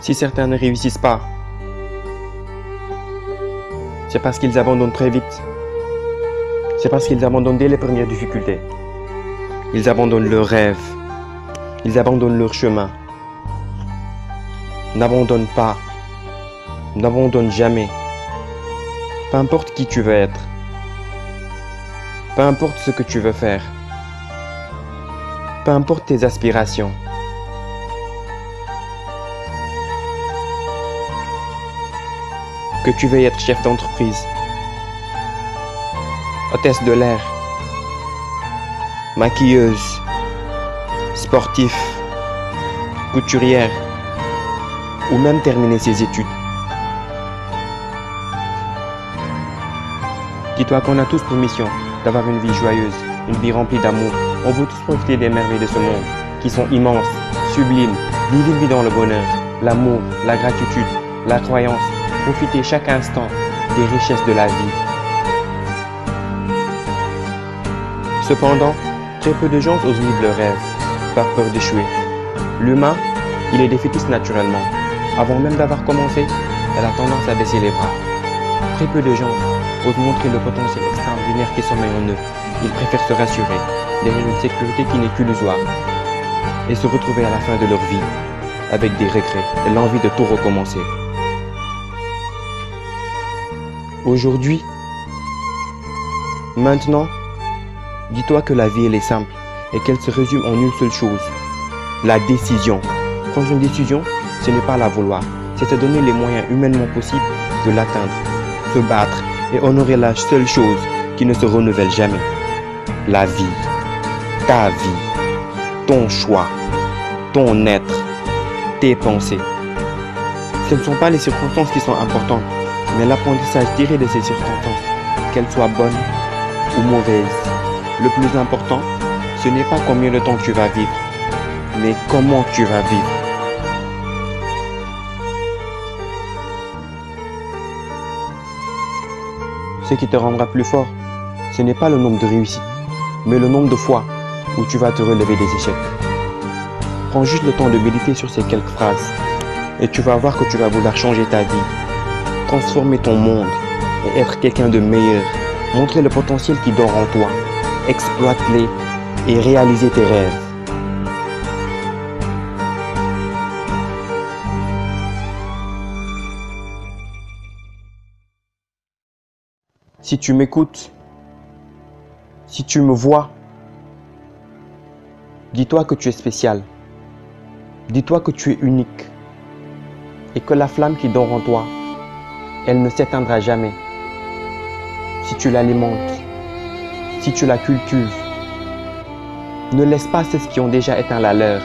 Si certains ne réussissent pas, c'est parce qu'ils abandonnent très vite. C'est parce qu'ils abandonnent dès les premières difficultés. Ils abandonnent leurs rêves. Ils abandonnent leur chemin. N'abandonne pas. N'abandonne jamais. Peu importe qui tu veux être. Peu importe ce que tu veux faire. Peu importe tes aspirations. Que tu veuilles être chef d'entreprise, hôtesse de l'air, maquilleuse, sportif, couturière, ou même terminer ses études. Dis-toi qu'on a tous pour mission d'avoir une vie joyeuse, une vie remplie d'amour. On veut tous profiter des merveilles de ce monde, qui sont immenses, sublimes. Vivre une vie dans le bonheur, l'amour, la gratitude, la croyance. Profiter chaque instant des richesses de la vie. Cependant, très peu de gens osent vivre leurs rêves, par peur d'échouer. L'humain, il est défaitiste naturellement. Avant même d'avoir commencé, elle a tendance à baisser les bras. Très peu de gens osent montrer le potentiel extraordinaire qui sommeille en eux. Ils préfèrent se rassurer derrière une sécurité qui n'est qu'illusoire et se retrouver à la fin de leur vie avec des regrets et l'envie de tout recommencer. Aujourd'hui, maintenant, dis-toi que la vie elle est simple et qu'elle se résume en une seule chose, la décision. Prendre une décision, ce n'est pas la vouloir, c'est se donner les moyens humainement possibles de l'atteindre, se battre et honorer la seule chose qui ne se renouvelle jamais. La vie, ta vie, ton choix, ton être, tes pensées. Ce ne sont pas les circonstances qui sont importantes, mais l'apprentissage tiré de ces circonstances, qu'elles soient bonnes ou mauvaises. Le plus important, ce n'est pas combien de temps tu vas vivre, mais comment tu vas vivre. Ce qui te rendra plus fort, ce n'est pas le nombre de réussites, mais le nombre de fois où tu vas te relever des échecs. Prends juste le temps de méditer sur ces quelques phrases et tu vas voir que tu vas vouloir changer ta vie, transformer ton monde et être quelqu'un de meilleur. Montrer le potentiel qui dort en toi, exploite-les et réaliser tes rêves. Si tu m'écoutes, si tu me vois, dis-toi que tu es spécial. Dis-toi que tu es unique et que la flamme qui dort en toi, elle ne s'éteindra jamais. Si tu l'alimentes, si tu la cultives, ne laisse pas ceux qui ont déjà éteint la leur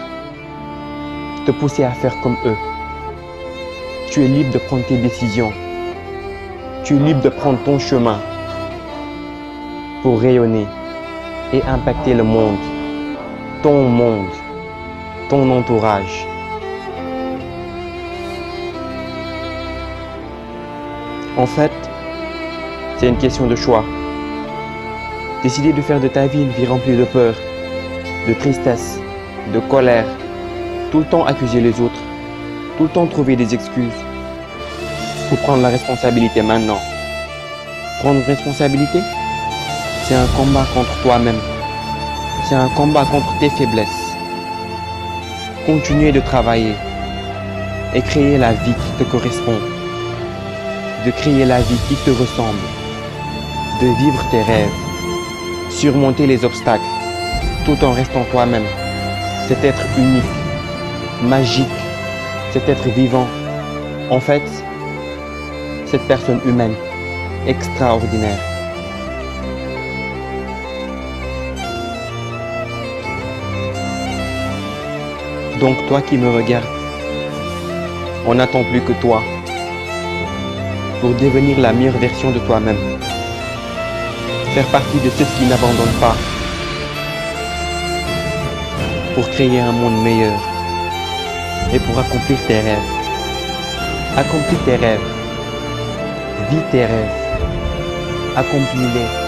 te pousser à faire comme eux. Tu es libre de prendre tes décisions. Tu es libre de prendre ton chemin pour rayonner et impacter le monde, ton entourage. En fait, c'est une question de choix. Décider de faire de ta vie une vie remplie de peur, de tristesse, de colère, tout le temps accuser les autres, tout le temps trouver des excuses, ou prendre la responsabilité maintenant. Prendre responsabilité, c'est un combat contre toi-même. C'est un combat contre tes faiblesses. Continuer de travailler et créer la vie qui te correspond. De créer la vie qui te ressemble. De vivre tes rêves. Surmonter les obstacles tout en restant toi-même. C'est être unique, magique, c'est être vivant. En fait, cette personne humaine, extraordinaire. Donc toi qui me regardes, on n'attend plus que toi pour devenir la meilleure version de toi-même. Faire partie de ceux qui n'abandonnent pas pour créer un monde meilleur et pour accomplir tes rêves. Accomplis tes rêves, vis tes rêves, accomplis-les